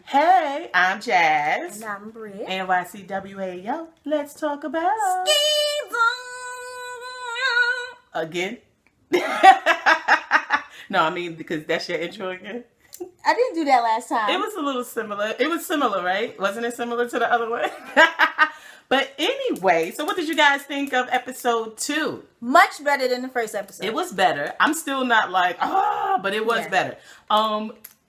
Hey, I'm Jazz. And I'm Britt. NYCWAO. Let's talk about again. No, I mean because that's your intro again. I didn't do that last time. It was a little similar. It was similar, right? Wasn't it similar to the other one? But anyway, so what did you guys think of episode 2? Much better than the first episode. It was better. I'm still not like, but it was better.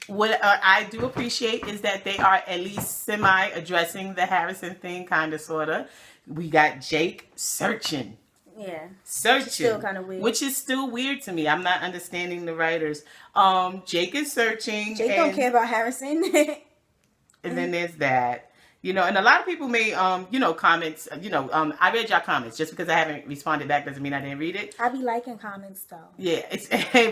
What I do appreciate is that they are at least semi-addressing the Harrison thing, kind of, sort of. We got Jake searching. Yeah. Searching. Still kind of weird. Which is still weird to me. I'm not understanding the writers. Jake is searching. Jake don't care about Harrison. And then there's that. You know, and a lot of people made, comments. I read your comments. Just because I haven't responded back doesn't mean I didn't read it. I be liking comments, though. Yeah,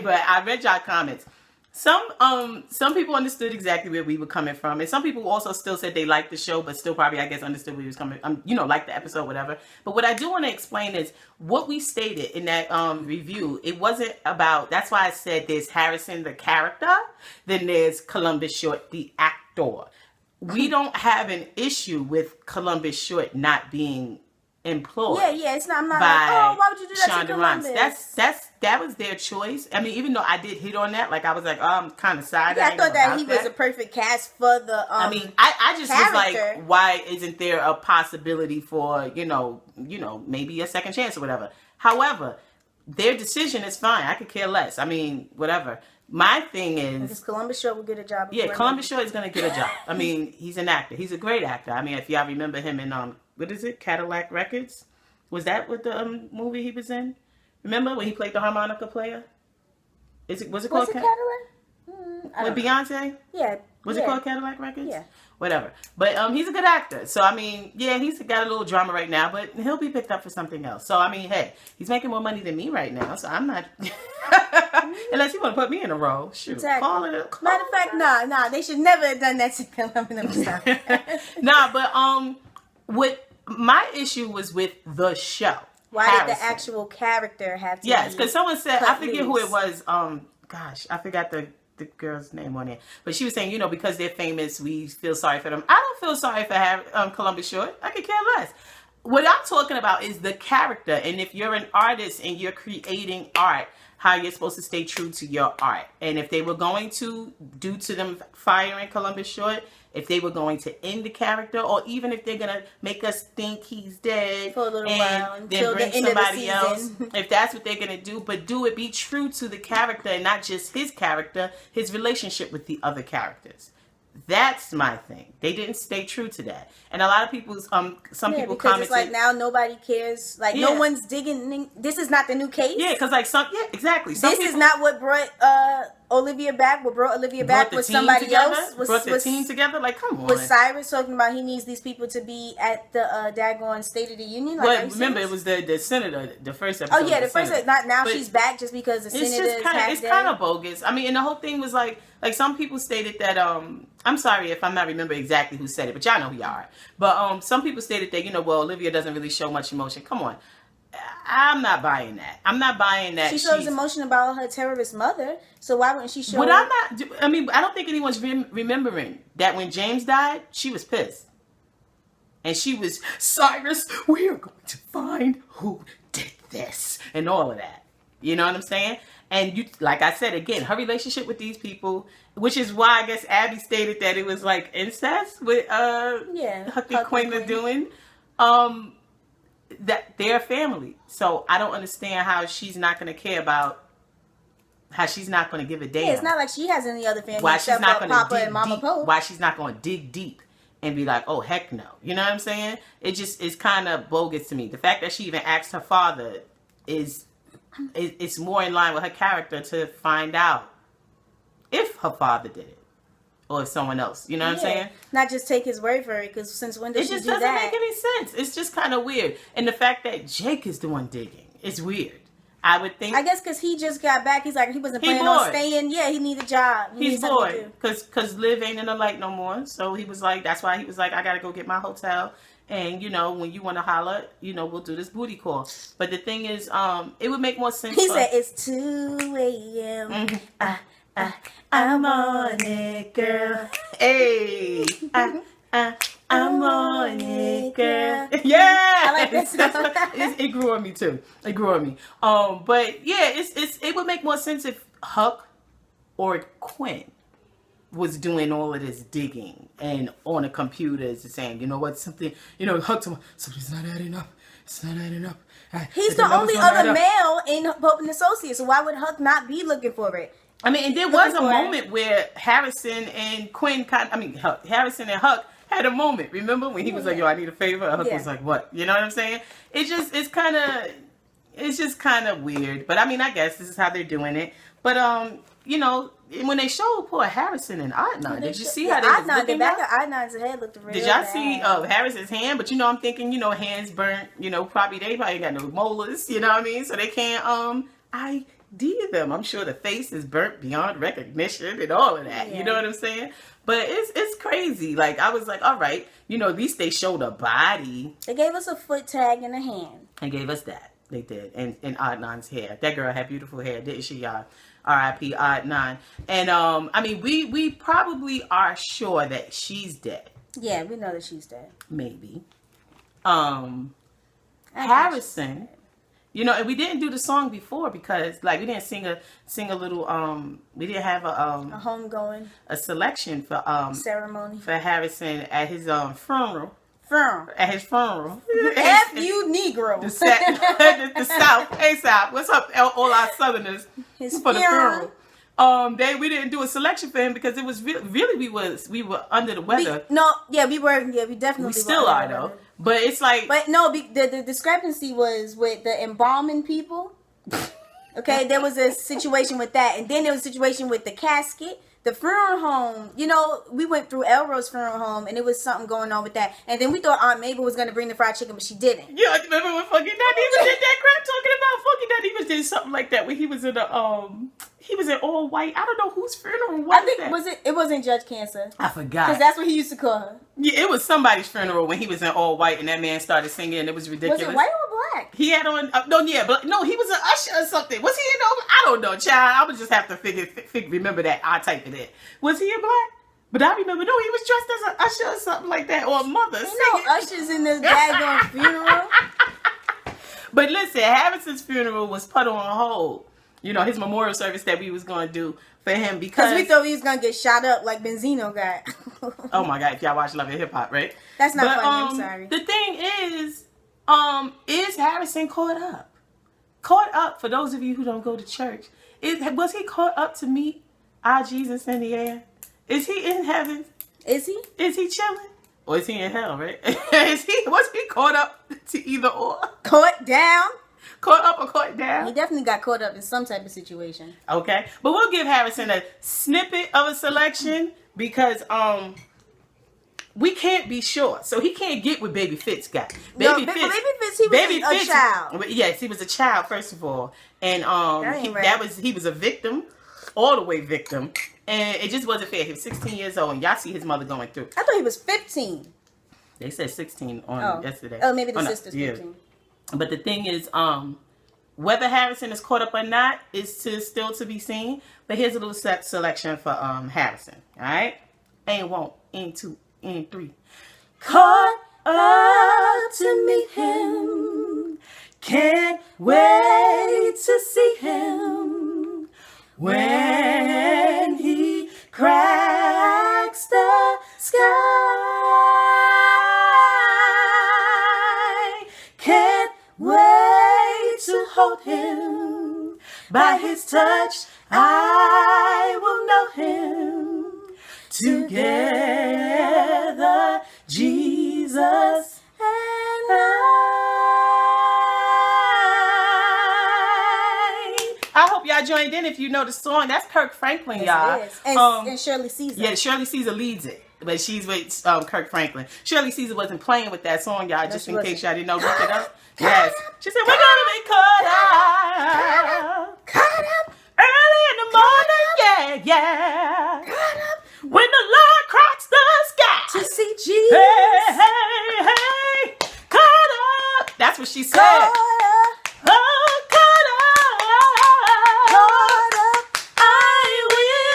but I read your comments. Some people understood exactly where we were coming from, and some people also still said they liked the show, but still probably, I guess, understood where he was coming. Like the episode, whatever. But what I do want to explain is what we stated in that review. It wasn't about. That's why I said there's Harrison the character, then there's Columbus Short the actor. We don't have an issue with Columbus Short not being employed. Yeah, it's not. I'm not like, oh, why would you do that to Columbus? That was their choice. I mean, even though I did hit on that, like I was like, oh, I'm kind of side. Yeah, I thought that he was a perfect cast for the. I mean, I just character. was like, why isn't there a possibility for maybe a second chance or whatever? However, their decision is fine. I could care less. I mean, whatever. My thing is... Because Columbus Short will get a job. Yeah, Columbus Short is going to get a job. I mean, he's an actor. He's a great actor. I mean, if y'all remember him in, what is it? Cadillac Records? Was that what the movie he was in? Remember when he played the harmonica player? Was it called Cadillac? With Beyonce? Yeah. Was it called Cadillac Records? Yeah. Whatever. But he's a good actor. So, I mean, yeah, he's got a little drama right now, but he'll be picked up for something else. So, I mean, hey, he's making more money than me right now, so I'm not... Unless you want to put me in a role. Shoot. Exactly. Matter of fact, nah, they should never have done that to him. Nah, but what my issue was with the show. Why Harrison. did the actual character have to Yes, because someone said, I forget who it was, I forgot the girl's name on it. But she was saying, because they're famous, we feel sorry for them. I don't feel sorry for Columbus Short. I could care less. What I'm talking about is the character. And if you're an artist and you're creating art, how you're supposed to stay true to your art. And if they were going to, due to them firing Columbus Short, if they were going to end the character, or even if they're going to make us think he's dead for a little while and until then bring the end somebody of the else, if that's what they're going to do, but be true to the character and not just his character, his relationship with the other characters. That's my thing. They didn't stay true to that. And a lot of people, some people commented. It's like now nobody cares. Like no one's digging. This is not the new case. Yeah, because exactly. This is not what brought Olivia back. What brought Olivia back was somebody else. Brought the team together. Like, come on. Was Cyrus talking about he needs these people to be at the daggone State of the Union? Like, well, remember, it was the senator, the first episode. Oh, yeah, the first episode. Not now she's back just because the senator is It's kind of bogus. I mean, and the whole thing was like some people stated that, I'm sorry if I'm not remembering exactly who said it, but y'all know who y'all are. But some people stated that, Olivia doesn't really show much emotion. Come on. I'm not buying that. I'm not buying that. She shows emotion about her terrorist mother, so why wouldn't she show? I don't think anyone's remembering that when James died, she was pissed. And she was, Cyrus, we are going to find who did this, and all of that. You know what I'm saying? And like I said, again, her relationship with these people, which is why I guess Abby stated that it was like incest with Huck and Quinn are doing. That they're family. So I don't understand how she's not going to care about, how she's not going to give a damn. Yeah, it's not like she has any other family. Why she's not going to dig and Mama deep. Poe. Why she's not going to dig deep and be like, oh, heck no. You know what I'm saying? It just is kind of bogus to me. The fact that she even asked her father it's more in line with her character to find out if her father did it. Or someone else, you know what I'm saying? Not just take his word for it, because since when does she do that? It just doesn't make any sense. It's just kind of weird. And the fact that Jake is the one digging is weird. I would think. I guess because he just got back, he's like, he wasn't planning on staying. Yeah, he needed a job. He's bored. Because Liv ain't in the light no more. So he was like, that's why he was like, I got to go get my hotel. And, when you want to holler, we'll do this booty call. But the thing is, it would make more sense. He said, it's 2 a.m. I'm on it, girl. Hey, I'm on it, girl. Yeah, I like this song. It grew on me too. It grew on me. But yeah, it would make more sense if Huck or Quinn was doing all of this digging and on a computer is saying, you know what, something, you know, Huck, something's not adding up. It's not adding up. He's the only other male in Pope and Associates, so why would Huck not be looking for it? I mean, and there was a moment where Harrison and Quinn Harrison and Huck had a moment. Remember when he was like, "Yo, I need a favor." And Huck was like, "What?" You know what I'm saying? It's just kind of weird. But I mean, I guess this is how they're doing it. But you know, when they showed poor Harrison and Adnan, did you see how they was looking? The back of Adnan's head looked real Did y'all bad. see Harrison's hand? But you know, I'm thinking, you know, hands burnt. You know, probably got no molars. You know what I mean? So they can't ID them. I'm sure the face is burnt beyond recognition and all of that. Yeah. You know what I'm saying? But it's crazy. Like, I was like, all right, you know, at least they showed a body. They gave us a foot tag and a hand. They gave us that. They did. And Adnan's hair. That girl had beautiful hair, didn't she, y'all? R.I.P. Adnan. And I mean, we probably are sure that she's dead. Yeah, we know that she's dead. Maybe. Harrison. You know, and we didn't do the song before because, like, we didn't sing a little, we didn't have a homegoing, a selection for, ceremony for Harrison at his, funeral. At his funeral. F you Negro. The South. Hey, South. What's up, all our Southerners? His for funeral. The funeral. We didn't do a selection for him because it was really we were under the weather. We definitely we still are though. But it's like, but no, the discrepancy was with the embalming people. Okay, there was a situation with that, and then there was a situation with the casket. The funeral home, you know, we went through Elro's funeral home, and it was something going on with that. And then we thought Aunt Mabel was going to bring the fried chicken, but she didn't. Yeah, remember when fucking Daddy did that crap talking about fucking Daddy did something like that when he was in he was in all white. I don't know whose funeral was that. It wasn't Judge Cancer. I forgot. Because that's what he used to call her. Yeah, it was somebody's funeral when he was in all white and that man started singing and it was ridiculous. Was it white or black? He had on, he was an usher or something. Was he in all, I don't know, child. I would just have to remember that. I'll type it in. Was he in black? But I remember, no, he was dressed as an usher or something like that, or a mother. Ain't no ushers in this daggone funeral. But listen, Harrison's funeral was put on hold. You know, his memorial service that we was going to do for him because we thought he was going to get shot up like Benzino got. Oh my God, if y'all watch Love and Hip Hop, right? That's not funny, I'm sorry. The thing is Harrison caught up? Caught up, for those of you who don't go to church, was he caught up to meet our Jesus in the air? Is he in heaven? Is he? Is he chilling? Or is he in hell, right? Was he caught up to either or? Caught down? Caught up or caught down? He definitely got caught up in some type of situation. Okay. But we'll give Harrison a snippet of a selection because we can't be sure. So he can't get what Baby Fitz got. Baby Fitz, he was a child. Yes, he was a child, first of all. And he was a victim, all the way victim. And it just wasn't fair. He was 16 years old and y'all see his mother going through. I thought he was 15. They said 16 on yesterday. Oh, maybe the sister's 15. But the thing is, whether Harrison is caught up or not is still to be seen. But here's a little selection for Harrison. All right? And 1, and 2, and 3. Caught up to meet him. Can't wait to see him. When he cracks the sky. Can't wait to hold him. By his touch, I will know him. Together, Jesus and I hope y'all joined in if you know the song. That's Kirk Franklin, y'all. Yes, it is. And Shirley Caesar. Yeah, Shirley Caesar leads it. But she's with Kirk Franklin. Shirley Caesar wasn't playing with that song, y'all, just in case y'all didn't know. Look it up. Yes. She said, we're going to be caught up. Caught up. Early in the morning, yeah. Caught up. When the Lord cracks the sky. To see Jesus. Hey. Caught up. That's what she said. Caught up. Oh, caught up. Caught up. I will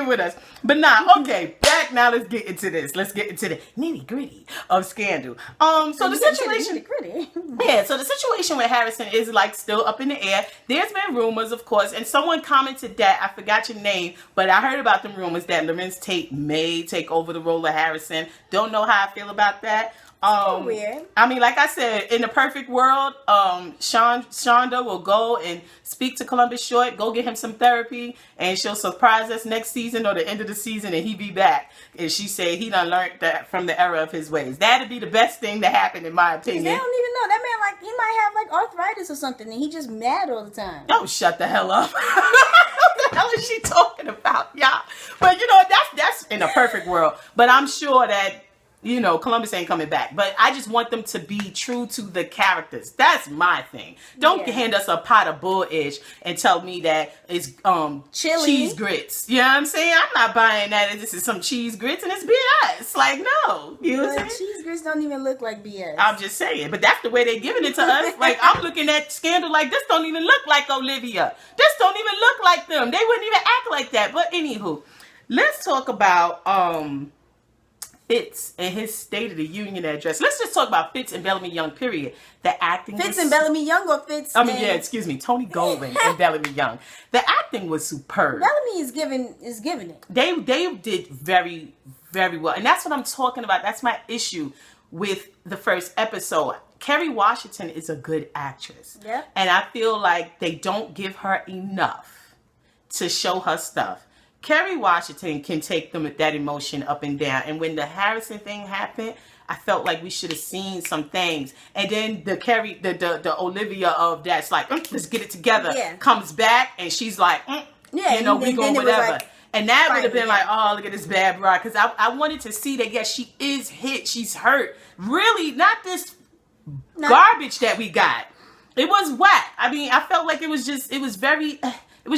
fucking with us. But nah, okay, back now. Let's get into this. Let's get into the nitty gritty of scandal. So the situation, yeah. So the situation with Harrison is like still up in the air. There's been rumors, of course, and someone commented that I forgot your name, but I heard about them rumors that Lorenz Tate may take over the role of Harrison. Don't know how I feel about that. Weird. I mean, like I said, in the perfect world, Shonda will go and speak to Columbus Short, go get him some therapy, and she'll surprise us next season or the end of the season, and he be back. And she say he done learned that from the error of his ways. That'd be the best thing to happen, in my opinion. They don't even know. That man, like, he might have like arthritis or something, and he just mad all the time. Oh, shut the hell up. What the hell is she talking about, y'all? But you know, that's in a perfect world. But I'm sure that, you know, Columbus ain't coming back. But I just want them to be true to the characters. That's my thing. Don't hand us a pot of bull-ish and tell me that it's cheese grits. You know what I'm saying? I'm not buying that. This is some cheese grits and it's BS. Like, no. You know what I'm saying? Cheese grits don't even look like BS. I'm just saying. But that's the way they're giving it to us. Like, I'm looking at Scandal like, this don't even look like Olivia. This don't even look like them. They wouldn't even act like that. But anywho, let's talk about Fitz and his State of the Union address. Let's just talk about Fitz and Bellamy Young, period. The acting Fitz and Bellamy Young or Fitz Tony Goldwyn and Bellamy Young. The acting was superb. Bellamy is giving it. They did very, very well. And that's what I'm talking about. That's my issue with the first episode. Kerry Washington is a good actress. Yeah. And I feel like they don't give her enough to show her stuff. Kerry Washington can take that emotion up and down. And when the Harrison thing happened, I felt like we should have seen some things. And then the Olivia of that's like, let's get it together, comes back and she's like, you know, we going whatever. Like, and that would have been like, oh, look at this bad bride. Because I wanted to see that, yes, she is hit. She's hurt. Really, not this garbage that we got. It was whack. I mean, I felt like it was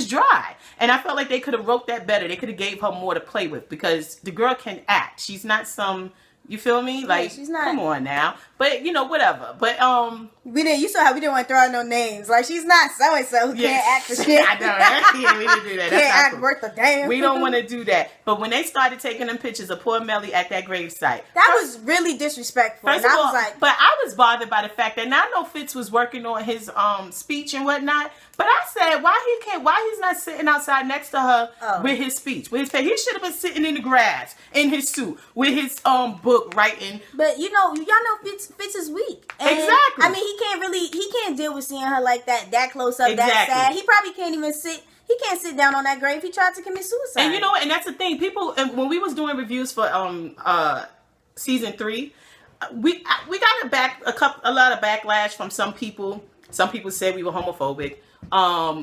dry. And I felt like they could have wrote that better. They could have gave her more to play with because the girl can act. She's not some, you feel me? Like, she's not, come on now. But, you know, whatever. But, you saw how we didn't want to throw out no names. Like, she's not so-and-so who can't act for shit. I know. We didn't do that. Can't act worth a damn. We don't want to do that. But when they started taking them pictures of poor Mellie at that gravesite. That was really disrespectful. First of all, but I was bothered by the fact that now I know Fitz was working on his speech and whatnot. But I said, why he's not sitting outside next to her with his speech, with his face? He should have been sitting in the grass, in his suit, with his book writing. But you know, y'all know Fitz is weak. And, exactly. I mean, he can't deal with seeing her like that close up, that sad. He probably can't even sit. He can't sit down on that grave. He tried to commit suicide. And you know what? And that's the thing. People, when we was doing reviews for season 3, we got a lot of backlash from some people. Some people said we were homophobic.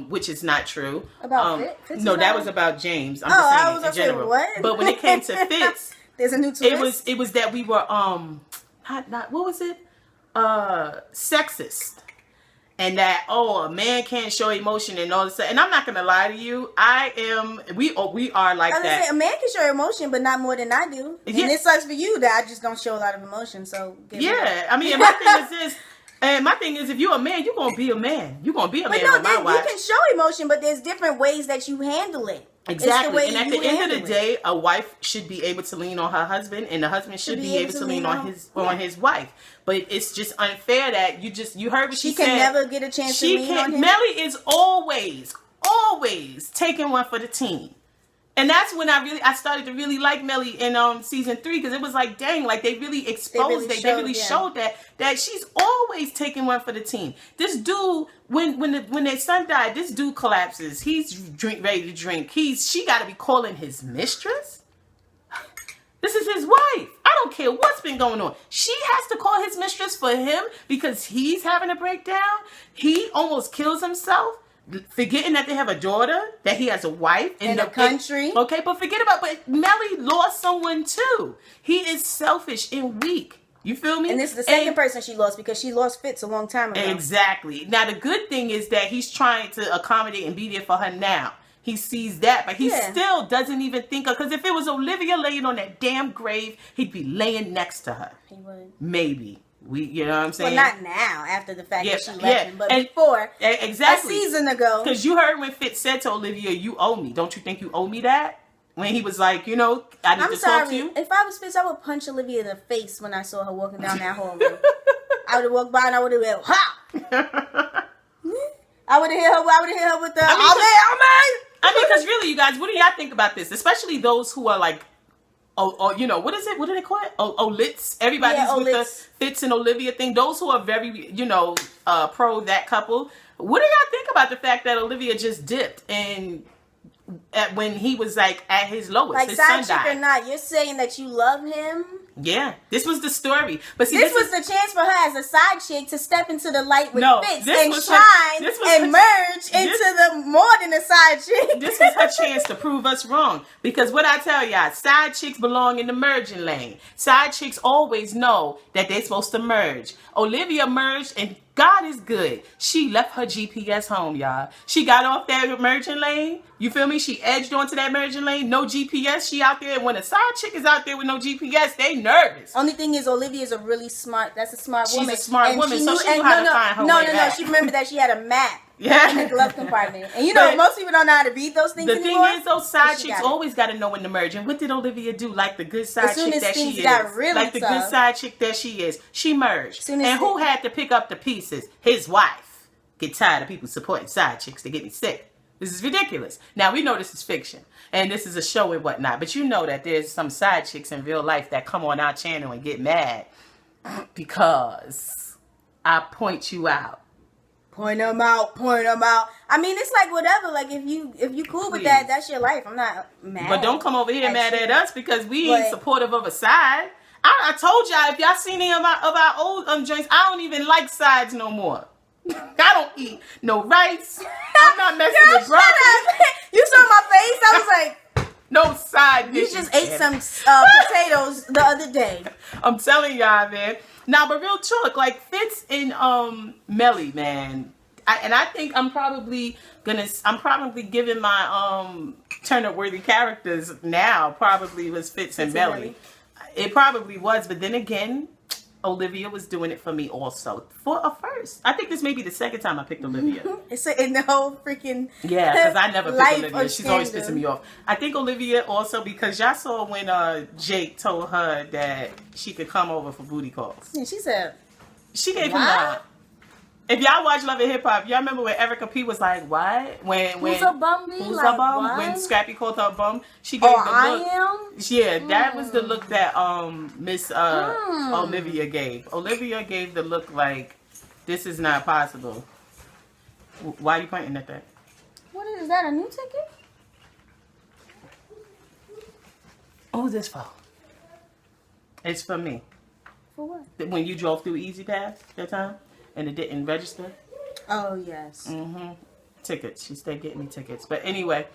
Which is not true. About Fitz? No, that was about James. I'm just saying in general. What? But when it came to Fitz, there's a new twist. It was that we were not what was it? Sexist. And that a man can't show emotion and all this stuff. And I'm not gonna lie to you, we are like that. Say, a man can show emotion, but not more than I do. And it sucks for you that I just don't show a lot of emotion. So I mean, my thing is this. And my thing is, if you're a man, you're going to be a man. You're going to be a man with my wife. You can show emotion, but there's different ways that you handle it. Exactly. And at the end of the day, a wife should be able to lean on her husband, and the husband should be able to lean on his wife. But it's just unfair that you heard what she said. She can never get a chance to lean on him. Mellie is always taking one for the team. And that's when I started to really like Mellie in season 3, because it was like, dang, like they really exposed it. They really showed that she's always taking one for the team. This dude, when their son died, this dude collapses. He's ready to drink. She got to be calling his mistress. This is his wife. I don't care what's been going on. She has to call his mistress for him because he's having a breakdown. He almost kills himself. Forgetting that they have a daughter, that he has a wife in the country. Okay, but but Mellie lost someone too. He is selfish and weak. You feel me? And this is the second person she lost, because she lost Fitz a long time ago. Exactly. Now the good thing is that he's trying to accommodate and be there for her now. He sees that, but he still doesn't even think of, because if it was Olivia laying on that damn grave, he'd be laying next to her. He would. Maybe. You know what I'm saying? Well, not now, after the fact that she left him, but before. Exactly. A season ago. Because you heard when Fitz said to Olivia, you owe me. Don't you think you owe me that? when he was like, you know, I need I'm to sorry. talk to you. If I was Fitz, I would punch Olivia in the face when I saw her walking down that hallway. I would have walked by and I would have went, ha! I would have hit her with the, I mean, because really, you guys, what do y'all think about this? Especially those who are like, you know, what is it? What do they call it? Olits. Everybody's with the Fitz and Olivia thing. Those who are very, you know, pro that couple. What do y'all think about the fact that Olivia just dipped and when he was like at his lowest? Like his side son chick died. or not, you're saying that you love him? Yeah, this was the story. But see, this was the chance for her as a side chick to step into the light with Fitz and was shine and merge into this, the more than a side chick. This was her chance to prove us wrong. Because what I tell y'all, side chicks belong in the merging lane. Side chicks always know that they're supposed to merge. Olivia merged, and God is good. She left her GPS home, y'all. She got off that merging lane. You feel me? She edged onto that merging lane. No GPS. She out there. When a side chick is out there with no GPS, they nervous. Only thing is, Olivia is a really smart. That's a smart woman. She's a smart woman, so she knew how to find her way back. She remembered that she had a map. Yeah. In the glove compartment. And you know, most people don't know how to read those things anymore. The thing is, those side chicks always got to know when to merge. And what did Olivia do? Like the good side chick that she is. Like the good side chick that she is. She merged. And who had to pick up the pieces? His wife. Get tired of people supporting side chicks. They get me sick. This is ridiculous. Now, we know this is fiction. And this is a show and whatnot. But you know that there's some side chicks in real life that come on our channel and get mad. Because I point you out. Point them out. I mean, it's like whatever. Like if you cool with that, that's your life. I'm not mad. But don't come over here mad at us because we ain't supportive of a side. I told y'all, if y'all seen any of our old joints, I don't even like sides no more. I don't eat no rice. I'm not messing with broccoli. You saw my face. I was like, no side dishes. You just ate some potatoes the other day. I'm telling y'all, man. Now, but real talk, like Fitz and Mellie, man. I think I'm probably giving my turn-up-worthy characters now probably was Fitz and Mellie. It probably was, but then again, Olivia was doing it for me also. For a first. I think this may be the second time I picked Olivia. It's in the whole freaking because I never picked Olivia. She's always pissing me off. I think Olivia also because y'all saw when Jake told her that she could come over for booty calls. Yeah, she said she gave him that. If y'all watch Love and Hip Hop, y'all remember when Erica P was like, "What? Who's a bum? Who's a bum?" What? When Scrappy called her a bum, she gave the look. I am. Yeah, that was the look that Miss Olivia gave. Olivia gave the look like, "This is not possible." Why are you pointing at that? What is that? A new ticket? Who's this for? It's for me. For what? When you drove through Easy Pass that time? And it didn't register? Oh, yes. Mm-hmm. Tickets. She stayed getting me tickets. But anyway,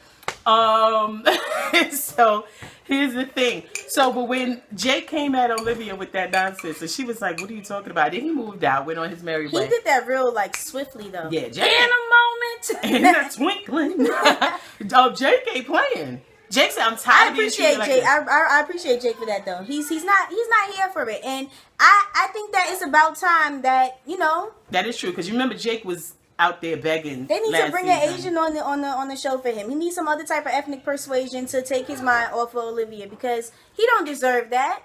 so here's the thing. So, but when Jake came at Olivia with that nonsense, and she was like, what are you talking about? Then he moved out, went on his merry way. He did that real, like, swiftly, though. Yeah, Jake. In a moment. In a twinkling. Jake ain't playing. Jake said, "I'm tired of being treated like this." I appreciate Jake for that though. He's not here for it, and I think that it's about time that that is true because you remember Jake was out there begging. They need to bring an Asian on the show for him. He needs some other type of ethnic persuasion to take his mind off of Olivia because he don't deserve that.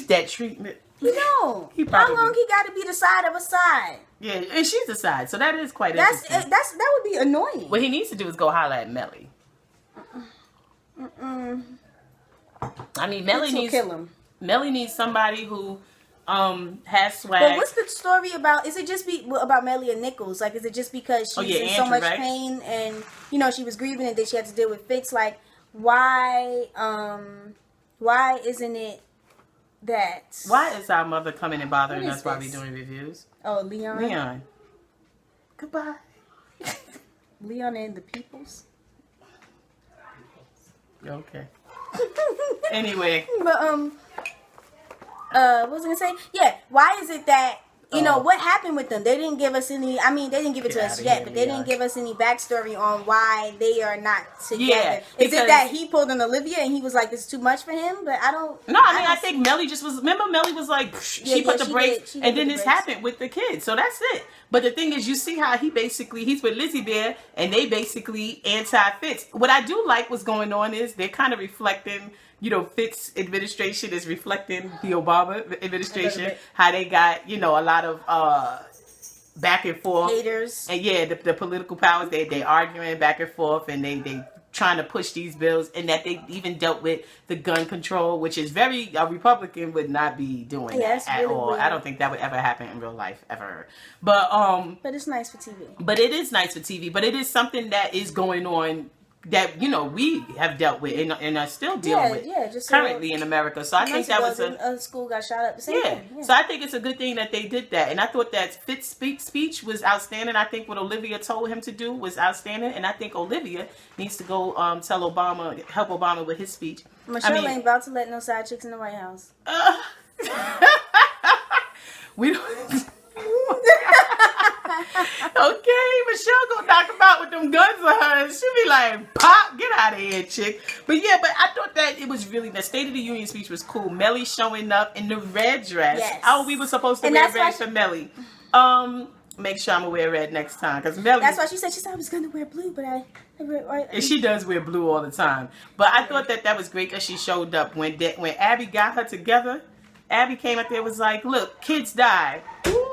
That treatment. He don't. How long he got to be the side of a side? Yeah, and she's the side, so that is quite interesting. That would be annoying. What he needs to do is go holler at Mellie. I mean, Mellie needs kill him. Mellie needs somebody who has swag. But what's the story about? Is it just about Mellie and Nichols? Like, is it just because she's in so much pain and she was grieving and then she had to deal with Fitz? Like, why isn't it that? Why is our mother coming and bothering us while we're doing reviews? Oh, Leon. Leon. Goodbye. Leon and the Peoples. Okay. Anyway. But what was I gonna say? Yeah. Why is it that you know, what happened with them? They didn't give us any. I mean, they didn't give it to us yet, but they didn't give us any backstory on why they are not together. Yeah, is it that he pulled on Olivia and he was like, "This is too much for him"? But I don't. No, I mean, I think Mellie just was. Remember, Mellie was like, she put the brakes, and then this happened with the kids. So that's it. But the thing is, you see how he's with Lizzie Bear, and they basically anti-Fitz. What I do like what's going on is they're kind of reflecting. You know, Fitz administration is reflecting the Obama administration. How they got, you know, a lot of back and forth haters, and the political powers. They arguing back and forth, and they trying to push these bills, and that they even dealt with the gun control, which is very a Republican would not be doing that at all. Weird. I don't think that would ever happen in real life ever. But it's nice for TV. But it is nice for TV. But it is something that is going on that, you know, we have dealt with and are still dealing with just currently in America. So I think that was a school got shot up. The same thing. So I think it's a good thing that they did that. And I thought that Fitz's speech was outstanding. I think what Olivia told him to do was outstanding. And I think Olivia needs to go tell Obama, help Obama with his speech. Michelle ain't about to let no side chicks in the White House. We don't... Okay, Michelle gonna knock him out with them guns of hers. She'll be like, pop, get out of here, chick. But I thought that it was really, the State of the Union speech was cool. Mellie showing up in the red dress. Yes. Oh, we were supposed to wear red for Mellie. Make sure I'm gonna wear red next time, because Mellie. That's why she said I was gonna wear blue, but and she does wear blue all the time. But I thought that was great because she showed up when Abby got her together. Abby came up there, was like, look, kids died. Ooh.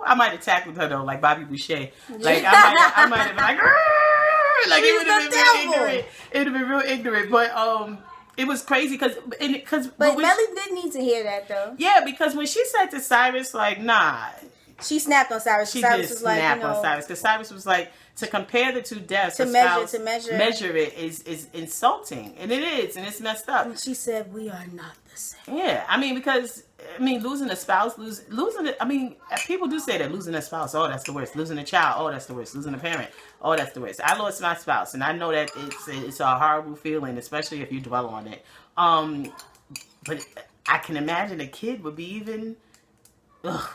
I might have tackled her though, like Bobby Boucher. Like I might have been like, like it would have been real ignorant. It would have been real ignorant, but it was crazy because Mellie did need to hear that though. Yeah, because when she said to Cyrus, like, nah, she snapped on Cyrus. Cyrus was like, on Cyrus, because Cyrus was like, to compare the two deaths, to measure it is insulting, and it is, and it's messed up. And she said, we are not the same. Yeah, I mean, because losing a spouse, losing it. I mean, people do say that losing a spouse, oh, that's the worst. Losing a child, oh, that's the worst. Losing a parent, oh, that's the worst. I lost my spouse, and I know that it's a horrible feeling, especially if you dwell on it. But I can imagine a kid would be even. Ugh.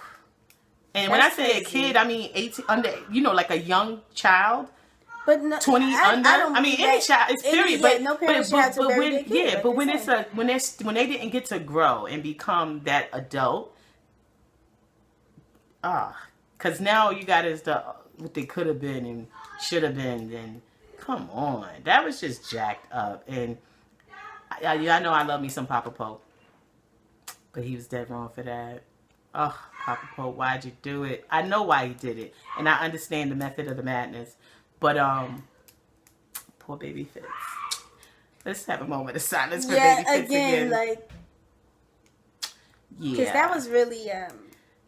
And when I say a kid, I mean 18 under, you know, like a young child. But no, 20 under. I mean, any child. It's period. But no parents have to bury their kid. But when when they didn't get to grow and become that adult, because now you got is what they could have been and should have been. Then come on, that was just jacked up. And I know I love me some Papa Pope, but he was dead wrong for that. Oh, Papa Pope, why'd you do it? I know why he did it, and I understand the method of the madness. But poor baby Fitz. Let's have a moment of silence for baby Fitz again. Because that was really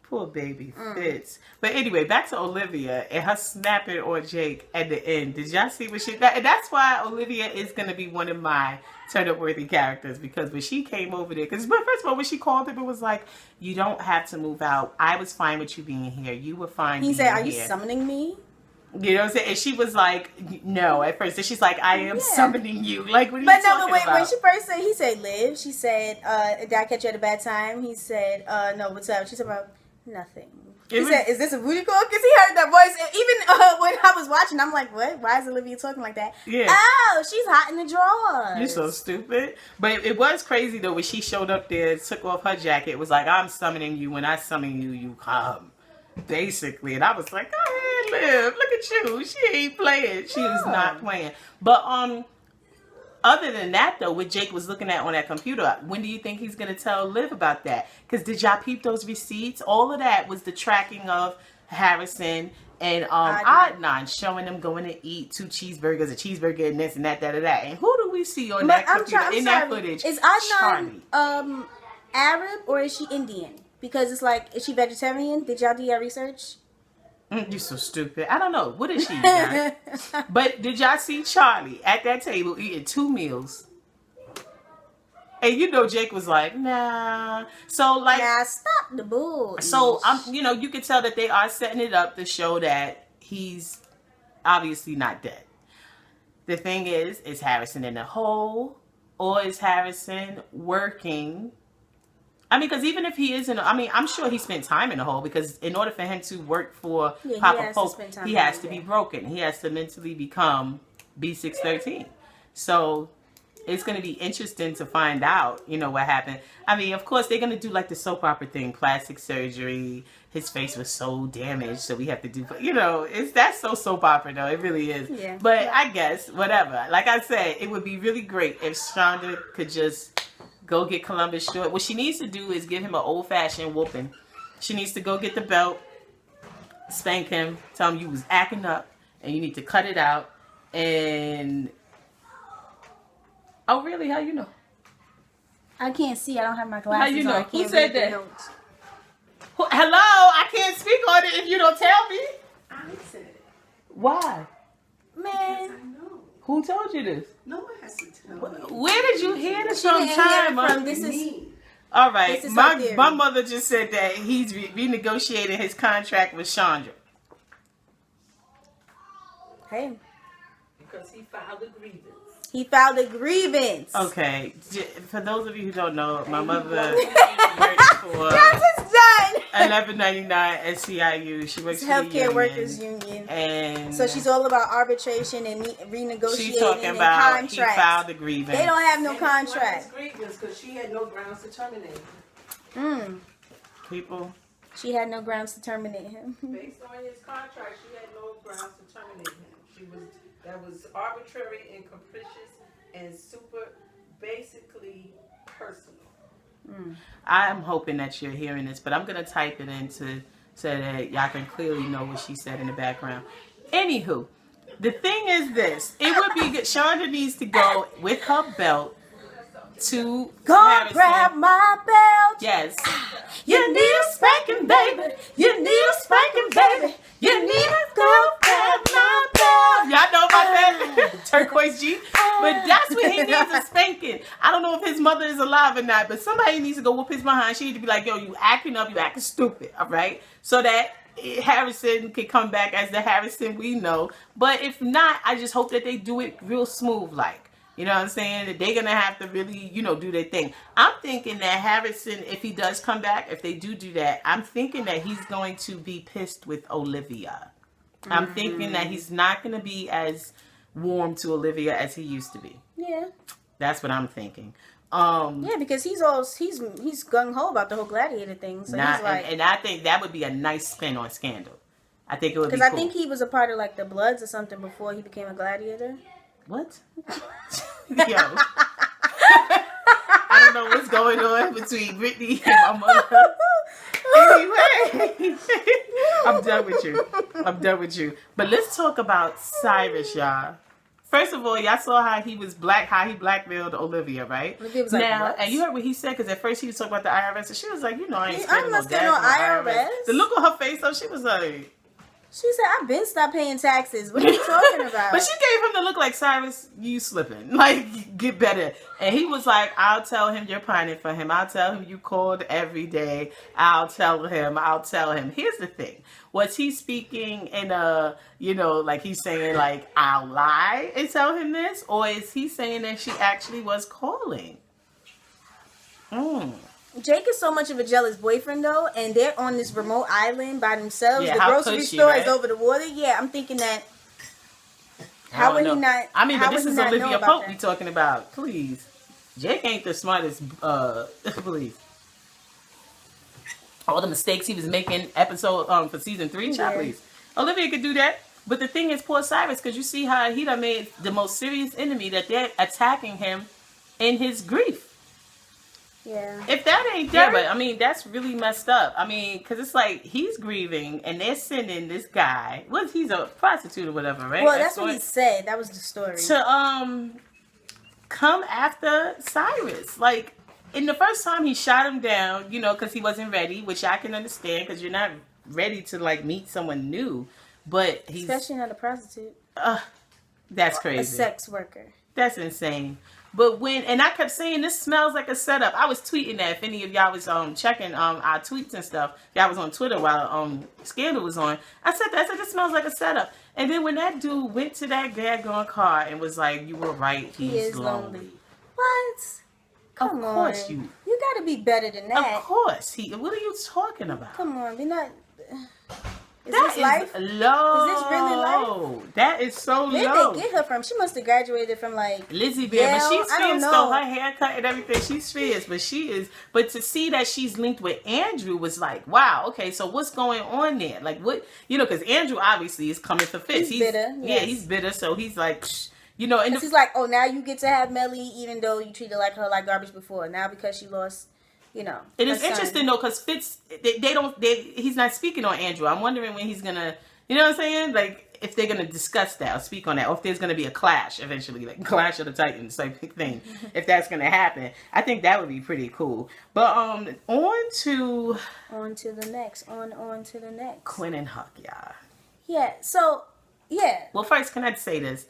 poor baby Fitz. But anyway, back to Olivia and her snapping on Jake at the end. Did y'all see what and that's why Olivia is gonna be one of my turn-up worthy characters, because when she came over there, because first of all, when she called him, it was like, you don't have to move out. I was fine with you being here. You were fine. He said, "Are you summoning me?" You know what I'm saying? And she was like, no, at first. And she's like, I am summoning you. Like, what are you talking about? When she first said, he said, Liv. She said, did I catch you at a bad time? He said, no, what's up? She said, about nothing. He said, is this a booty call? Because he heard that voice. And even when I was watching, I'm like, what? Why is Olivia talking like that? Yeah. Oh, she's hot in the drawers. You're so stupid. But it was crazy, though, when she showed up there, took off her jacket. It was like, I'm summoning you. When I summon you, you come. Basically. And I was like, go ahead, Liv. Look at you. She ain't playing. She is not playing. But other than that, though, what Jake was looking at on that computer, when do you think he's going to tell Liv about that? Because did y'all peep those receipts? All of that was the tracking of Harrison and Adnan showing them going to eat 2 cheeseburgers, a cheeseburger and this and that, And who do we see on that computer, that footage? Is Adnan Arab or is she Indian? Because it's like, is she vegetarian? Did y'all do your research? You're so stupid. I don't know. What is she? But did y'all see Charlie at that table eating 2 meals? And you know Jake was like, nah. So like, nah, stop the bull. So you can tell that they are setting it up to show that he's obviously not dead. The thing is Harrison in the hole, or is Harrison working I mean, because even if he isn't, I mean, I'm sure he spent time in the hole, because in order for him to work for Yeah, Papa Pope, he has to be broken. He has to mentally become B613. So it's going to be interesting to find out, you know, what happened. I mean, of course, they're going to do like the soap opera thing, plastic surgery. His face was so damaged, so we have to do, you know, that's so soap opera, though. It really is. Yeah. But I guess, whatever. Like I said, it would be really great if Shonda could just go get Columbus Short. What she needs to do is give him an old-fashioned whooping. She needs to go get the belt, spank him, tell him you was acting up, and you need to cut it out. And oh, really? How you know? I can't see. I don't have my glasses. How you know? On. I can't Who said read the that? notes. Hello? I can't speak on it if you don't tell me. I said it. Why? Man, I know. Who told you this? No one has to tell me. Where did you hear this She from? didn't hear it Time? from this is Me. All right. This is her theory. My mother just said that he's renegotiating his contract with Chandra. hey. Because he filed a grievance. He filed a grievance. Okay. For those of you who don't know, my mother works for That's it's done. 1199 SCIU. She works for the Healthcare union. Workers Union. And So she's all about arbitration and renegotiating she's talking and about contracts. he filed a grievance. They don't have no And he filed contract. his grievance because she had no grounds to terminate him. People. She had no grounds to terminate him. Based on his contract, she had no grounds to terminate him. That was arbitrary and capricious and super, basically personal. I'm hoping that you're hearing this, but I'm going to type it in so that y'all can clearly know what she said in the background. Anywho, the thing is this. It would be good. Shonda needs to go with her belt to Go Harrison. grab my belt. Yes. You need a spanking, baby. You need a spanking, baby. You need to go grab my belt. Y'all know about that? Turquoise G. But that's what he needs, a spanking. I don't know if his mother is alive or not, but somebody needs to go whoop his behind. She needs to be like, yo, you acting up, you acting stupid, all right? So that Harrison can come back as the Harrison we know. But if not, I just hope that they do it real smooth like. You know what I'm saying? That they're going to have to really, you know, do their thing. I'm thinking that Harrison, if he does come back, if they do that, I'm thinking that he's going to be pissed with Olivia. I'm thinking that he's not going to be as warm to Olivia as he used to be. Yeah. That's what I'm thinking. Yeah, because he's gung ho about the whole Gladiator thing. So he's like, and I think that would be a nice spin on Scandal. I think it would be because cool. I think he was a part of like the Bloods or something before he became a Gladiator. What? Yo. I don't know what's going on between Brittany and my mother. Anyway, I'm done with you. But let's talk about Cyrus, y'all. First of all, y'all saw how he blackmailed Olivia, right? Olivia was like, now, what? and you heard what he said, because at first he was talking about the IRS, and she was like, you know, I ain't I'm spending not no spending gas no on the IRS. The look on her face, though, she was like... She said, I've been stopped paying taxes. What are you talking about? But she gave him the look like, Cyrus, you slipping. Like, get better. And he was like, I'll tell him you're pining for him. I'll tell him you called every day. I'll tell him. Here's the thing. Was he speaking in a, you know, like he's saying, like, I'll lie and tell him this? Or is he saying that she actually was calling? Jake is so much of a jealous boyfriend, though, and they're on this remote island by themselves. Yeah, the how grocery could she, store right? is over the water. Yeah, I'm thinking that. I How don't would know. he not? I mean, but how this would is he not know Olivia about Pope that? we talking about. Please. Jake ain't the smartest, please. All the mistakes he was making for season 3, child, Yeah. please. Olivia could do that. But the thing is, poor Cyrus, because you see how he done made the most serious enemy that they're attacking him in his grief. Yeah. If that ain't that, but I mean, that's really messed up. I mean, because it's like he's grieving and they're sending this guy, he's a prostitute or whatever, right? Well, that's what he said. That was the story. To come after Cyrus. Like, in the first time he shot him down, you know, because he wasn't ready, which I can understand because you're not ready to like meet someone new. But he's especially not a prostitute. That's crazy. A sex worker. That's insane. But and I kept saying this smells like a setup. I was tweeting that if any of y'all was checking our tweets and stuff, y'all was on Twitter while Scandal was on. I said this smells like a setup. And then when that dude went to that daggone car and was like, you were right, he's lonely. What? Come Of course on. you. You got to be better than that. Of course. What are you talking about? Come on, be not. Is That this life? low. Is this really life? That is so low. Where did they get her from? She must have graduated from like Lizzie Bear, but she's I don't fierce know. though. Her haircut and everything, she's fierce. But she is. But to see that she's linked with Andrew was like, wow. Okay, so what's going on there? Like what? Because Andrew obviously is coming for Fitz. He's bitter. Yeah, Yes. he's bitter. So he's like, and he's like, oh, now you get to have Mellie, even though you treated her like garbage before. Now because she lost. It is interesting though, because Fitz, he's not speaking on Andrew. I'm wondering when he's gonna, you know what I'm saying? Like if they're gonna discuss that or speak on that, or if there's gonna be a clash eventually, like Clash of the Titans type thing. If that's gonna happen, I think that would be pretty cool. But on to the next, on to the next. Quinn and Huck, y'all. Yeah. So yeah. Well, first, can I say this?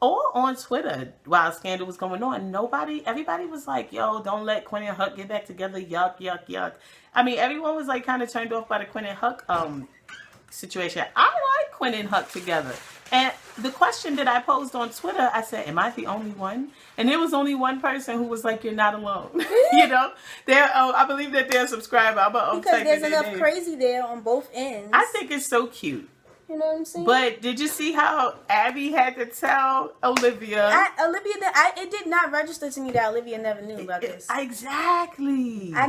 All on Twitter while scandal was going on, everybody was like, yo, don't let Quinn and Huck get back together. Yuck, yuck, yuck. I mean, everyone was like kind of turned off by the Quinn and Huck situation. I like Quinn and Huck together. And the question that I posed on Twitter, I said, am I the only one? And there was only one person who was like, you're not alone. I believe that they're a subscriber. Because there's enough crazy there on both ends. I think it's so cute. You know what I'm saying? But did you see how Abby had to tell Olivia? It did not register to me that Olivia never knew about this. Exactly. I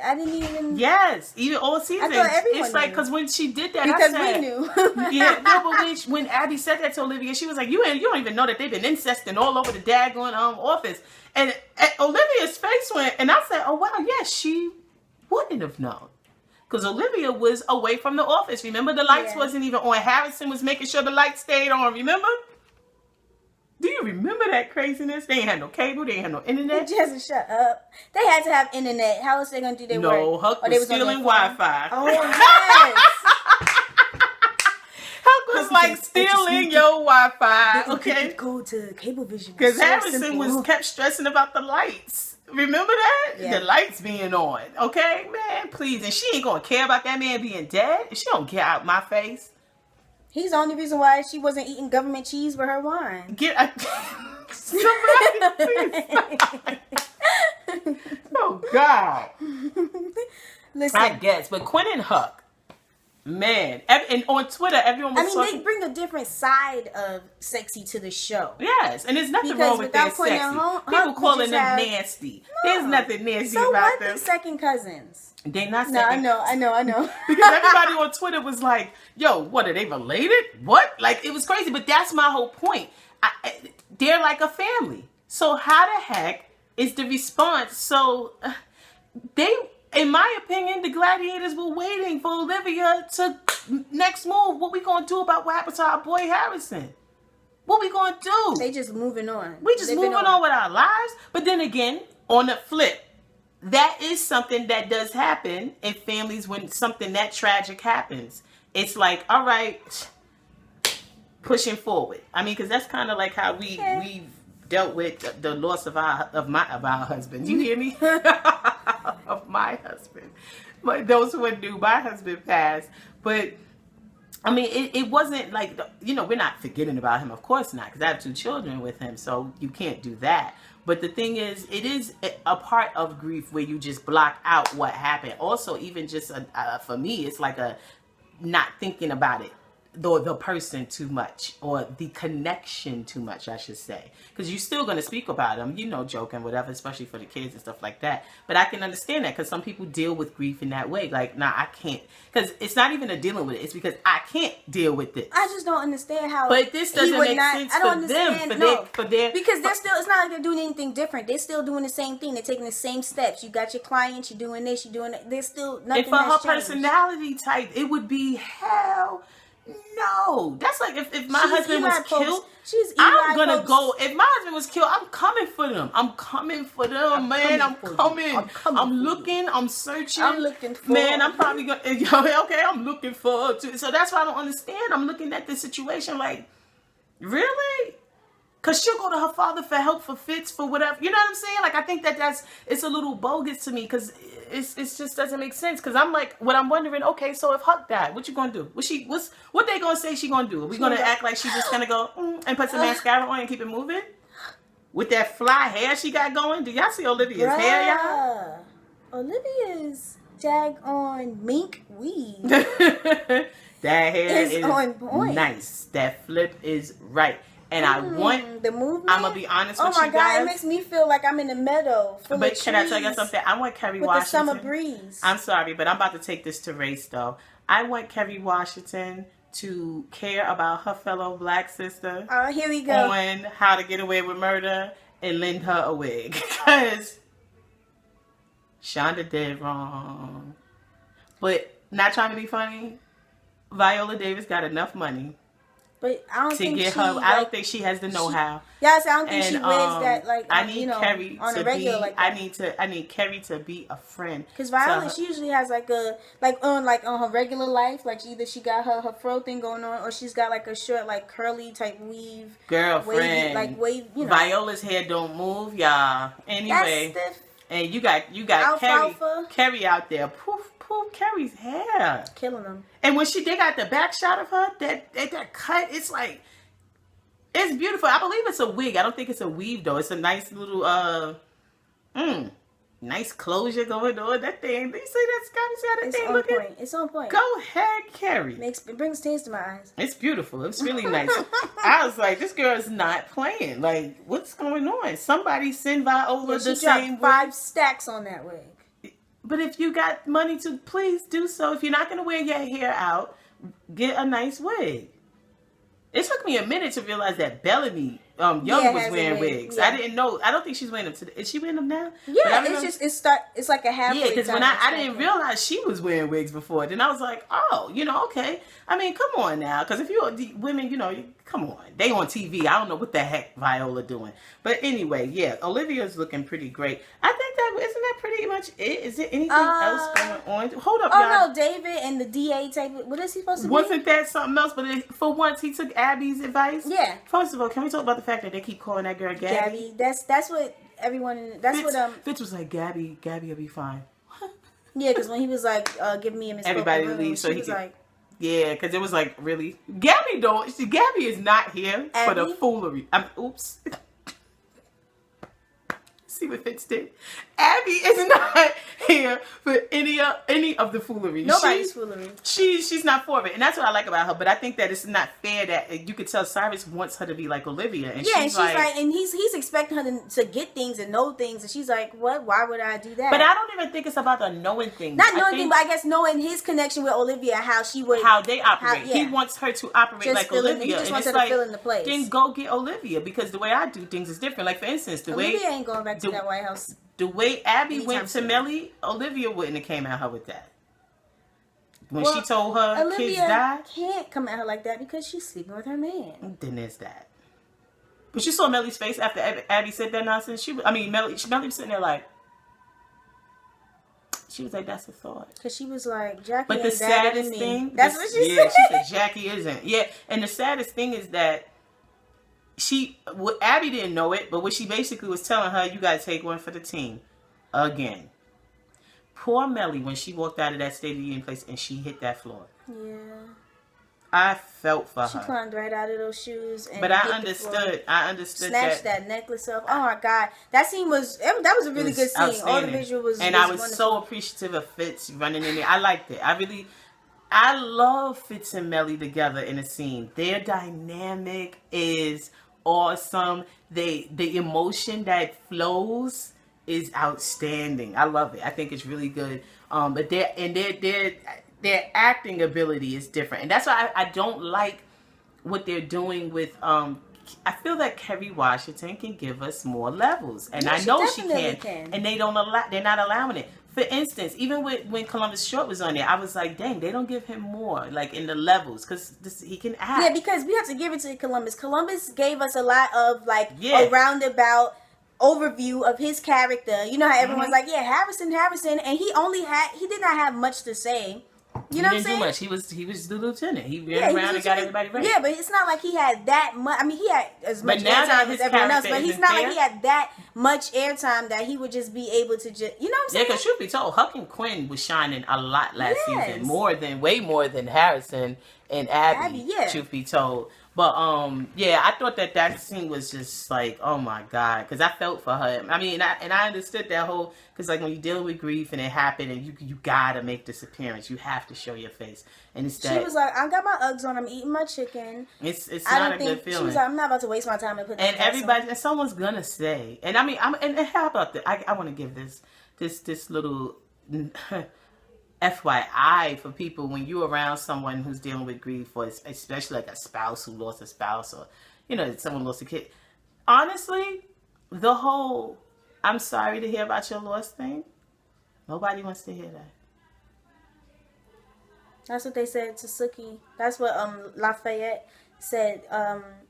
didn't even. Yes, even all season. I thought everyone It's like, knew. because when she did that, Because I said, we knew. Yeah, no, but when Abby said that to Olivia, she was like, you don't even know that they've been incesting all over the daggone office. And Olivia's face went, and I said, oh, wow, yes, she wouldn't have known. Because Olivia was away from the office. Remember, the lights wasn't even on. Harrison was making sure the lights stayed on. Remember? Do you remember that craziness? They ain't had no cable. They ain't had no internet. Just shut up. They had to have internet. How else they gonna do their work? No, Huck was stealing Wi-Fi. Oh yes. Huck was like stealing your Wi-Fi. Okay. Go to Cablevision. Because Harrison kept stressing about the lights. Remember that? Yeah. The lights being on. Okay, man, please. And she ain't gonna care about that man being dead. She don't care out my face. He's the only reason why she wasn't eating government cheese with her wine. Somebody, please. Oh God. Listen, I guess, but Quinn and Huck, man, and on Twitter, everyone was talking. they bring a different side of sexy to the show. Yes, and there's nothing Because wrong with their without Quinn sexy. and Huck, People we calling just them have- nasty. No. There's nothing nasty So about what? them. They're second cousins. They're not No, second. I know. Because everybody on Twitter was like, yo, what, are they related? What? Like, it was crazy. But that's my whole point. They're like a family. So how the heck is the response? So in my opinion, the Gladiators were waiting for Olivia to next move. What we going to do about what happened to our boy Harrison? What we going to do? They just moving on. We just moving on with our lives. But then again, on the flip, that is something that does happen in families when something that tragic happens. It's like, all right, pushing forward. I mean, because that's kind of like how we've dealt with the loss of our husband. You hear me? Of my husband. But those who knew, my husband passed. But I mean, it wasn't like, we're not forgetting about him. Of course not, because I have 2 children with him, so you can't do that. But the thing is, it is a part of grief where you just block out what happened. Also, even just for me, it's like a not thinking about it, the person too much, or the connection too much, I should say. Because you're still going to speak about them, joking, whatever, especially for the kids and stuff like that. But I can understand that, because some people deal with grief in that way. Like, nah, I can't. Because it's not even a dealing with it. It's because I can't deal with this. I just don't understand how. But this doesn't make sense for them. For their because they're still. It's not like they're doing anything different. They're still doing the same thing. They're taking the same steps. You got your clients. You're doing this. You're doing that. They're still nothing. And for her has changed. personality type, it would be hell. No, that's like if my husband was killed, I'm gonna go. If my husband was killed, I'm coming for them. I'm coming for them, man. I'm coming. I'm looking. I'm searching. I'm looking for. Man, I'm probably gonna. Okay, I'm looking for. So that's why I don't understand. I'm looking at this situation like, really? Because she'll go to her father for help, for Fitz, for whatever. You know what I'm saying? Like, I think it's a little bogus to me, because it just doesn't make sense. Because I'm like, what I'm wondering, okay, so if Huck died, what you going to do? What they going to say she going to do? Are we going to act like she's just going to go and put some mascara on and keep it moving? with that fly hair she got going. Do y'all see Olivia's hair, y'all? Olivia's daggone mink weave. That hair is on point. nice. That flip is right. And I want the movement. I'm gonna be honest with you guys. Oh my God, it makes me feel like I'm in a meadow full of trees. But can I tell you something? I want Kerry with Washington. the summer breeze. I'm sorry, but I'm about to take this to race though. I want Kerry Washington to care about her fellow black sister. Oh, here we go. On How to Get Away with Murder and lend her a wig. Because Shonda did wrong. But not trying to be funny, Viola Davis got enough money. But I don't think get she, her. I don't think she has the know-how. Yes, I don't think she wears that like. I need Kerry on to a regular be. like that. I need Kerry to be a friend. Because Viola, she usually has like on her regular life, like either she got her fro thing going on, or she's got like a short like curly type weave. Girlfriend, wave. You know. Viola's hair don't move, y'all. Anyway, and you got alfalfa. Kerry out there. Poof. Kerry's hair killing them. And when they got the back shot of her, that cut, it's like, it's beautiful. I believe it's a wig. I don't think it's a weave though. It's a nice little nice closure going on. That thing. You see that, Scott? You see how that thing looking? Point. It's on point. Go ahead, Kerry. It brings tears to my eyes. It's beautiful. It's really nice. I was like, this girl is not playing. Like, what's going on? Somebody send Viola the same wig. 5 stacks on that wig. But if you got money to, please do so. If you're not going to wear your hair out, get a nice wig. It took me a minute to realize that Bellamy Young was wearing wigs. Yeah. I didn't know. I don't think she's wearing them today. Is she wearing them now? Yeah, it's like a half. Yeah, because when I didn't realize she was wearing wigs before. Then I was like, oh, okay. I mean, come on now. Because if you're women, come on. They on TV. I don't know what the heck Viola doing. But anyway, yeah, Olivia's looking pretty great. I think isn't that pretty much it? Is there anything else going on? Hold up, y'all. Oh no, David and the DA type. What is he supposed to be? Wasn't that something else? But for once, he took Abby's advice. Yeah. First of all, can we talk about the fact that they keep calling that girl Gabby? That's what everyone. Fitz was like, Gabby will be fine. Yeah, because when he was like giving me a everybody to leave, so he was like. Yeah, because it was like, really? Gabby is not here for the foolery. Oops. See what Fitz did? Abby is not here for any of the foolery. Nobody's foolery. She's not for it, and that's what I like about her. But I think that it's not fair that you could tell Cyrus wants her to be like Olivia, and she's like, and he's expecting her to get things and know things, and she's like, what? Why would I do that? But I don't even think it's about the knowing things. Not knowing things, but I guess knowing his connection with Olivia, how they operate. He wants her to operate like Olivia. He just wants her to fill in the place. Then go get Olivia, because the way I do things is different. Like for instance, Olivia ain't going back to that White House. The way Abby went to Mellie, Olivia wouldn't have came at her with that. When she told her Olivia kids died. Can't come at her like that because she's sleeping with her man. Then there's that. But you saw Mellie's face after Abby said that nonsense. Mellie was sitting there like, she was like, that's a thought. Because she was like, Jackie but the saddest thing, that's what she said. She said Jackie isn't. Yeah, and the saddest thing is that Abby didn't know it, but what she basically was telling her, you gotta take one for the team. Again. Poor Mellie when she walked out of that State of the Union place and she hit that floor. Yeah. I felt for her. She climbed right out of those shoes. But I understood snatched that necklace up. Oh my God. That scene was a really good scene. All the visual was and I was so appreciative of Fitz running in there. I liked it. I love Fitz and Mellie together in a scene. Their dynamic is awesome. The emotion that flows is outstanding. I love it. I think it's really good. But their acting ability is different, and that's why I don't like what they're doing with. I feel that Kerry Washington can give us more levels, and I know she can. And they're not allowing it. For instance, even when Columbus Short was on there, I was like, dang, they don't give him more, like in the levels, because he can act. Yeah, because we have to give it to Columbus. Columbus gave us a lot of a roundabout overview of his character. You know how everyone's like, yeah, Harrison, and he did not have much to say. You know what I'm saying? He didn't do much. He was the lieutenant. He ran around and got everybody ready. Yeah, but it's not like he had that much. I mean, he had as much airtime as everyone else, but he's not like he had that much airtime that he would just be able to just, you know what I'm saying? Yeah, because truth be told, Huck and Quinn was shining a lot last season, way more than Harrison and Abby. Truth be told, But yeah, I thought that scene was just like, oh my god, because I felt for her. I mean, I understood that whole, because like when you're dealing with grief and it happened, and you gotta make this appearance, you have to show your face, and it's that she was like, I got my Uggs on, I'm eating my chicken. It's not a good feeling. She was like, I'm not about to waste my time and put. And everybody, and someone's gonna say, and I mean, and how about that? I want to give this little. FYI for people, when you're around someone who's dealing with grief, or especially like a spouse who lost a spouse, or someone lost a kid. Honestly, the whole "I'm sorry to hear about your loss" thing, nobody wants to hear that. That's what they said to Suki. That's what Lafayette said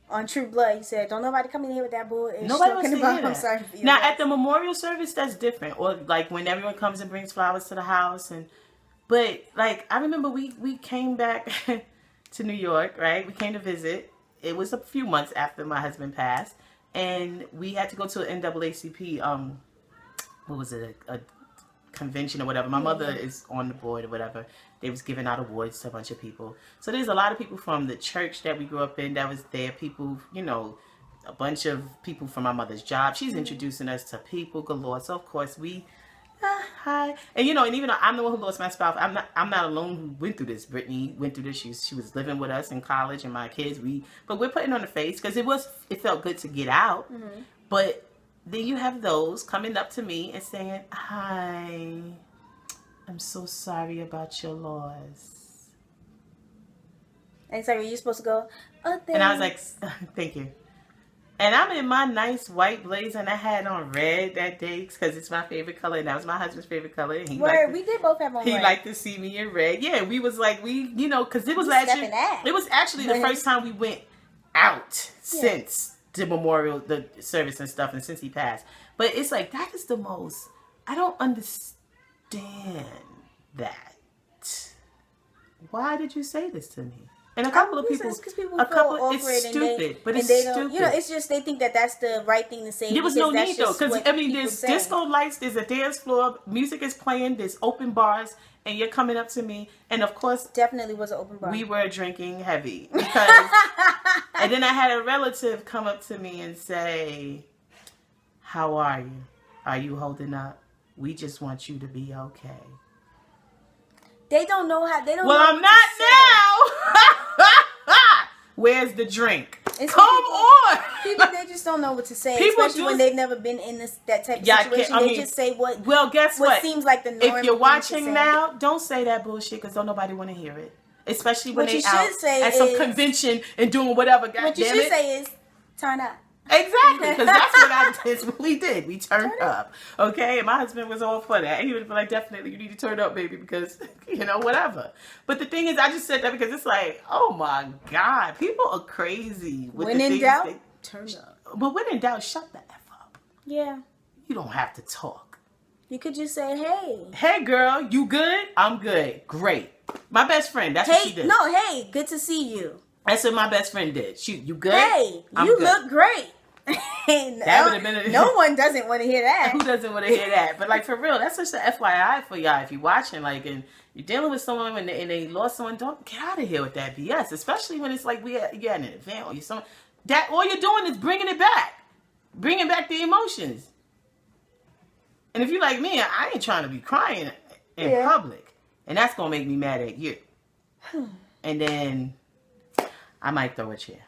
on True Blood. He said, "Don't nobody come in here with that bull." Nobody wants to hear that. I'm sorry for you. Now at the memorial service, that's different, or like when everyone comes and brings flowers to the house and. But, like, I remember we came back to New York, right? We came to visit. It was a few months after my husband passed. And we had to go to an NAACP, what was it, a convention or whatever. My mother is on the board or whatever. They was giving out awards to a bunch of people. So there's a lot of people from the church that we grew up in that was there. People, a bunch of people from my mother's job. She's introducing us to people galore. So, of course, we... hi. And and even though I'm the one who lost my spouse, I'm not alone who went through this. Brittany went through this. She was living with us in college, and my kids, but we're putting on the face because it felt good to get out. Mm-hmm. But then you have those coming up to me and saying, "Hi, I'm so sorry about your loss." And so you're supposed to go, "Oh, thanks." And I was like, "Thank you." And I'm in my nice white blazer, and I had on red that day because it's my favorite color, and that was my husband's favorite color. And we did both have on red. He liked to see me in red. Yeah, we was like, because it was actually the first time we went out since the memorial, the service and stuff, and since he passed. But it's like, that is the most, I don't understand that. Why did you say this to me? And a couple of people, it's stupid, but it's stupid. It's just they think that that's the right thing to say. There was no need though, because there's disco lights, there's a dance floor, music is playing, there's open bars, and you're coming up to me, and of course, definitely was an open bar. We were drinking heavy, because, and then I had a relative come up to me and say, "How are you? Are you holding up? We just want you to be okay." They don't know how. They don't. Well, know I'm not now. Where's the drink? Come on. People, they just don't know what to say, especially when they've never been in that type of situation. They just say what. Well, guess what? Seems like the norm. If you're watching now, don't say that bullshit because don't nobody want to hear it. Especially when they're out at some convention and doing whatever. What you should say is, turn up. Exactly, because that's what we did. We turned up. Okay, and my husband was all for that. He would be like, "Definitely, you need to turn up, baby," because whatever. But the thing is, I just said that because it's like, oh my God, people are crazy. When in doubt, turn up. But when in doubt, shut the F up. Yeah. You don't have to talk. You could just say, "Hey, hey, girl, you good? I'm good. Great." My best friend. That's what she did. No, hey, good to see you. That's what my best friend did. Shoot, you good? Hey, you look great. That would have been no one doesn't want to hear that. Who doesn't want to hear that? But like for real, that's just a FYI for y'all. If you're watching, like, and you're dealing with someone and they lost someone, don't get out of here with that BS. Especially when it's like you're at an event or you're someone that all you're doing is bringing back the emotions. And if you're like me, I ain't trying to be crying in public, and that's gonna make me mad at you. And then I might throw a chair.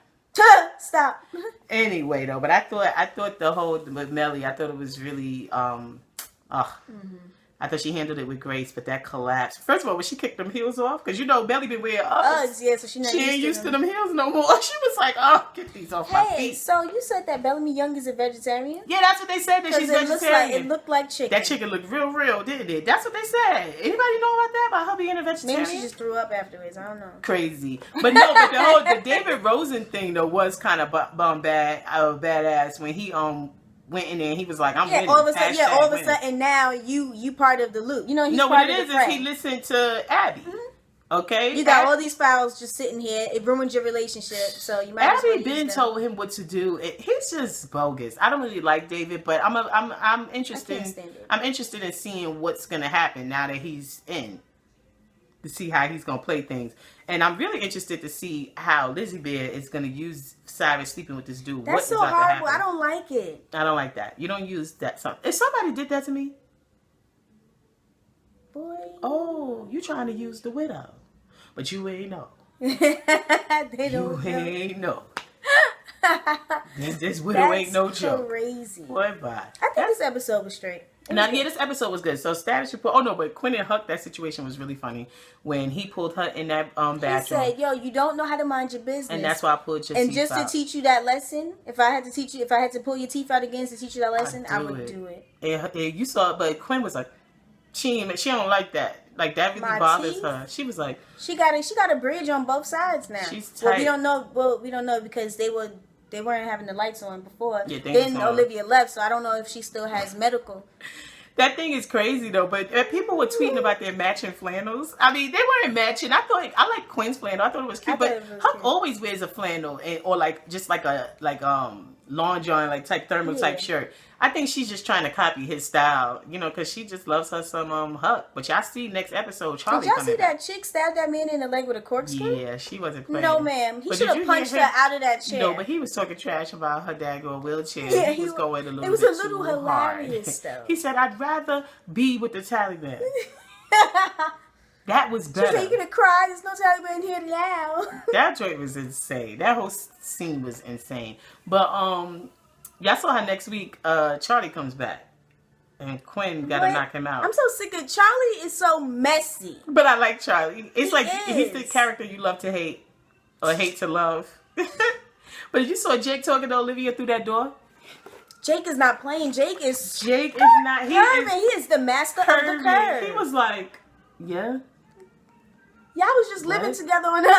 Stop. Anyway, though, but I thought the whole with Mellie, I thought it was really I thought she handled it with grace, but that collapse. First of all, when she kicked them heels off, because Mellie been wearing Uggs. Yeah, so she ain't used to them heels no more. She was like, "Oh, get these off my feet." So you said that Bellamy Young is a vegetarian? Yeah, that's what they said, that she's vegetarian. It looked like chicken. That chicken looked real, didn't it? That's what they said. Anybody know about that? About her being a vegetarian? Maybe she just threw up afterwards. I don't know. Crazy. But no, but the David Rosen thing though was kind of badass when he went in there and he was like, "I'm winning." All of a sudden now you part of the loop. He's what it is he listened to Abby. Mm-hmm. Okay, you got all these files just sitting here. It ruins your relationship, so you might. Abby been told him what to do. He's just bogus. I don't really like David, but I'm interested. I'm interested in seeing what's gonna happen now that he's in. to see how he's gonna play things. And I'm really interested to see how Lizzie Bear is gonna use Cyrus sleeping with this dude. That's so horrible. I don't like it. I don't like that. You don't use that. If somebody did that to me, boy. Oh, you trying to use the widow, but you ain't know. They don't. You ain't know. This widow ain't no joke. Crazy. Boy, bye. I think this episode was straight. This episode was good. So status report. Oh no, but Quinn and Huck, that situation was really funny when he pulled her in that bathroom. He said, "Yo, you don't know how to mind your business, and that's why I pulled your and teeth just out. to teach you that lesson. If I had to pull your teeth out again to teach you that lesson, I would do it." And you saw it, but Quinn was like, she don't like that. Like that really bothers her. She was like, she got a bridge on both sides now. She's tight. We don't know because they weren't having the lights on before. Yeah, then Olivia left, so I don't know if she still has medical. That thing is crazy though, but people were tweeting about their matching flannels. I mean, they weren't matching. I like Quinn's flannel. I thought it was cute, but Huck always wears a flannel or like just like a long john like type thermal type shirt. I think she's just trying to copy his style, because she just loves her some Huck. But y'all see next episode, Charlie. Did y'all see that chick stab that man in the leg with a corkscrew? Yeah, she wasn't playing. No, ma'am. He should have punched her out of that chair. No, but he was talking trash about her dad going wheelchair. Yeah, he was going a little. It was bit a little hilarious though. He said, "I'd rather be with the Taliban." That was better. She said, "You're gonna cry. There's no Taliban here now." That joint was insane. That whole scene was insane. But y'all saw how next week Charlie comes back. And Quinn gotta knock him out. I'm so sick of Charlie. Is so messy. But I like Charlie. It's he's the character you love to hate or hate to love. But you saw Jake talking to Olivia through that door? Jake is not playing. Jake is not. He is the master of the curve. He was like, yeah. Y'all was just living together on the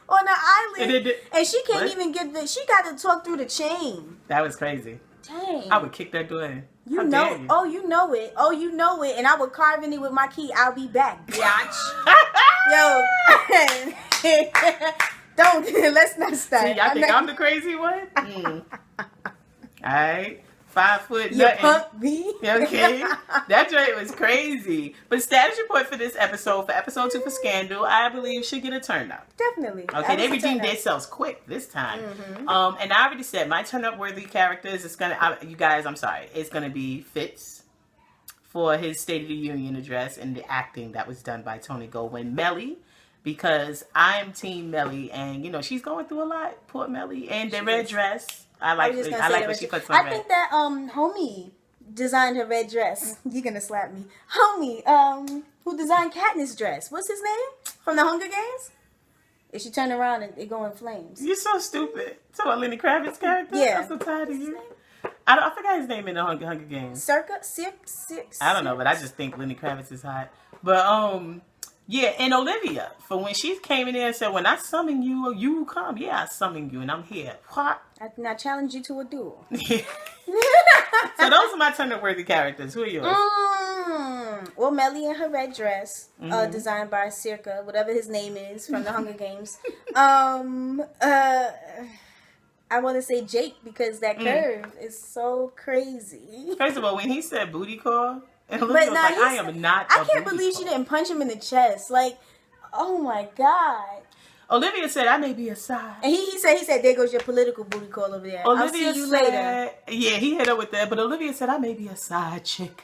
on the island, and she can't even get she got to talk through the chain. That was crazy. Dang. I would kick that door in. You know it, and I would carve in it with my key. I'll be back, biatch. Yo, let's not start. See, y'all think I'm the crazy one? All right. 5 foot you nothing. punk me. Okay. That joint was crazy. But status report for this episode, for episode 2 for Scandal, I believe should get a turn up. Definitely. Okay, they redeemed themselves quick this time. Mm-hmm. And I already said my turn up worthy characters is you guys, I'm sorry, it's gonna be Fitz for his State of the Union address and the acting that was done by Tony Goldwyn. Mellie, because I am Team Mellie, and she's going through a lot. Poor Mellie, and the red dress. I like what she puts on red. I think that homie designed her red dress. You're gonna slap me, homie. Who designed Katniss' dress? What's his name from the Hunger Games? If she turn around and it go in flames. You're so stupid. So about Lenny Kravitz's character? Yeah. I'm so tired of you. I forgot his name in the Hunger Games. Six. I don't know, but I just think Lenny Kravitz is hot. But yeah, and Olivia, for when she came in there and said, "When I summon you, you come." Yeah, I summon you, and I'm here. What? I challenge you to a duel. So those are my turn-up-worthy characters. Who are yours? Well, Mellie in her red dress, designed by Circa, whatever his name is from the Hunger Games. I want to say Jake because that curve is so crazy. First of all, when he said booty call, and Olivia was like, I am not. I can't believe she didn't punch him in the chest. Like, oh my God. Olivia said, "I may be a side." And he said, "There goes your political booty call over there. I'll see you later." Yeah, he hit her with that. But Olivia said, "I may be a side chick,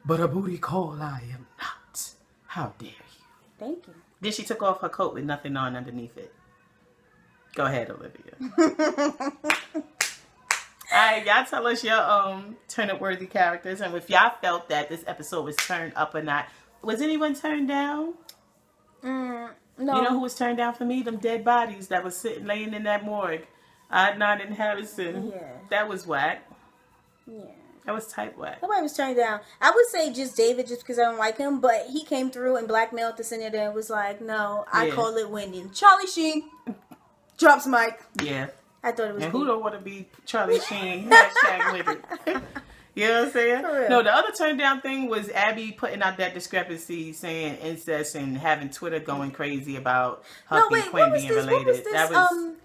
but a booty call I am not. How dare you?" Thank you. Then she took off her coat with nothing on underneath it. Go ahead, Olivia. Alright, y'all tell us your turn-up-worthy characters, and if y'all felt that this episode was turned up or not. Was anyone turned down? No. You know who was turned down for me? Them dead bodies that was laying in that morgue. Adnan and Harrison. Yeah. That was whack. Yeah. That was type whack. Nobody was turned down. I would say just David, just because I don't like him, but he came through and blackmailed the senator and was like, "No, I call it winning." Charlie Sheen drops mic. Yeah. I thought it was. And who don't want to be Charlie Sheen? Hashtag with it. You know what I'm saying? No, the other turn down thing was Abby putting out that discrepancy, saying incest and having Twitter going crazy about Huck and Quinn being related. What was this?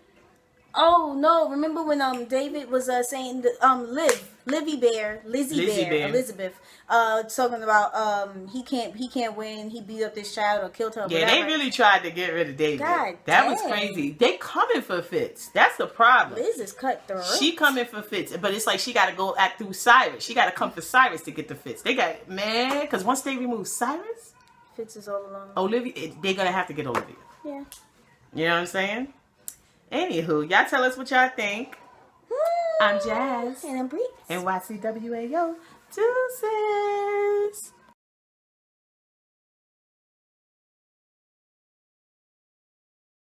Oh no! Remember when David was saying the Lizzie Bear, Elizabeth, talking about he can't win. He beat up this child or killed her. Yeah, whatever. they really tried to get rid of David. God that was dang. crazy. They coming for Fitz. That's the problem. Liz is cutthroat. She coming for Fitz, but it's like she got to go act through Cyrus. She got to come for Cyrus to get the Fitz. They got because once they remove Cyrus, Fitz is all alone. Olivia, they're gonna have to get Olivia. Yeah. You know what I'm saying? Anywho, y'all tell us what y'all think. I'm Jazz. And I'm Britt. NYCWAO. Deuces.